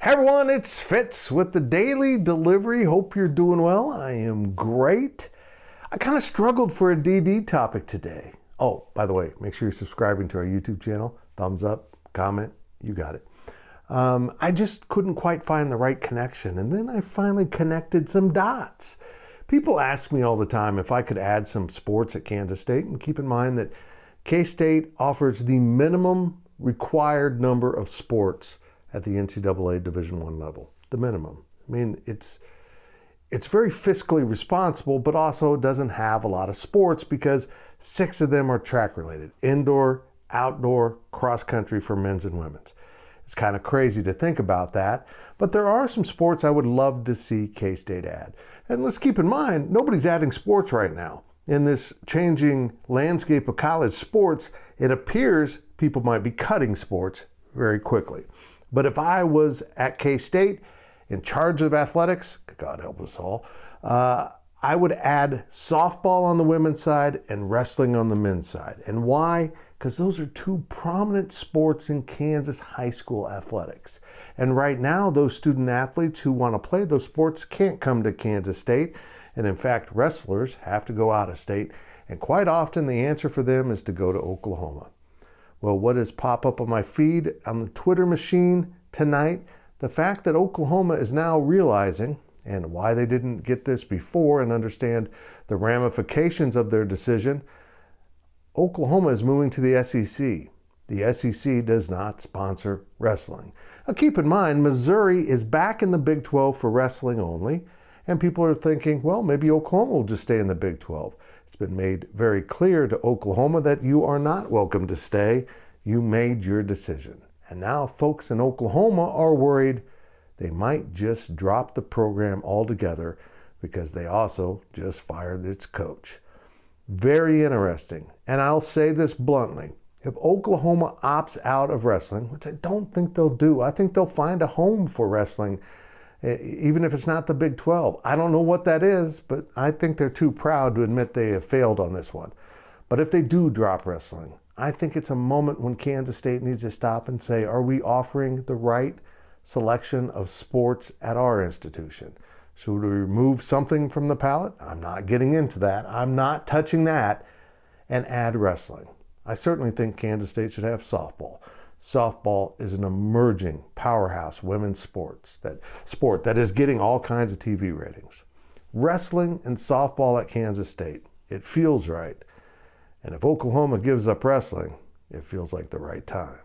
Hey everyone, it's Fitz with the Daily Delivery. Hope you're doing well. I am great. I kind of struggled for a DD topic today. Oh, by the way, make sure you're subscribing to our YouTube channel. Thumbs up, comment, you got it. I just couldn't quite find the right connection, and then I finally connected some dots. People ask me all the time if I could add some sports at Kansas State, and keep in mind that K-State offers the minimum required number of sports at the NCAA Division I level, the minimum. I mean, it's very fiscally responsible, but also doesn't have a lot of sports because 6 of them are track related: indoor, outdoor, cross country for men's and women's. It's kind of crazy to think about that, but there are some sports I would love to see K-State add. And let's keep in mind, nobody's adding sports right now. In this changing landscape of college sports, it appears people might be cutting sports very quickly. But if I was at K-State in charge of athletics, God help us all, I would add softball on the women's side and wrestling on the men's side. And why? Because those are 2 prominent sports in Kansas high school athletics. And right now, those student athletes who want to play those sports can't come to Kansas State. And in fact, wrestlers have to go out of state. And quite often, the answer for them is to go to Oklahoma. Well, what does pop up on my feed on the Twitter machine tonight? The fact that Oklahoma is now realizing, and why they didn't get this before and understand the ramifications of their decision, Oklahoma is moving to the SEC. The SEC does not sponsor wrestling. Now keep in mind, Missouri is back in the Big 12 for wrestling only, and people are thinking, well, maybe Oklahoma will just stay in the Big 12. It's been made very clear to Oklahoma that you are not welcome to stay. You made your decision. And now folks in Oklahoma are worried they might just drop the program altogether because they also just fired its coach. Very interesting. And I'll say this bluntly. If Oklahoma opts out of wrestling, which I don't think they'll do, I think they'll find a home for wrestling, even if it's not the Big 12. I don't know what that is, but I think they're too proud to admit they have failed on this one. But if they do drop wrestling, I think it's a moment when Kansas State needs to stop and say, are we offering the right selection of sports at our institution? Should we remove something from the palette? I'm not getting into that. I'm not touching that, and add wrestling. I certainly think Kansas State should have softball. Softball is an emerging powerhouse women's sport that is getting all kinds of TV ratings. Wrestling and softball at Kansas State, it feels right. And if Oklahoma gives up wrestling, it feels like the right time.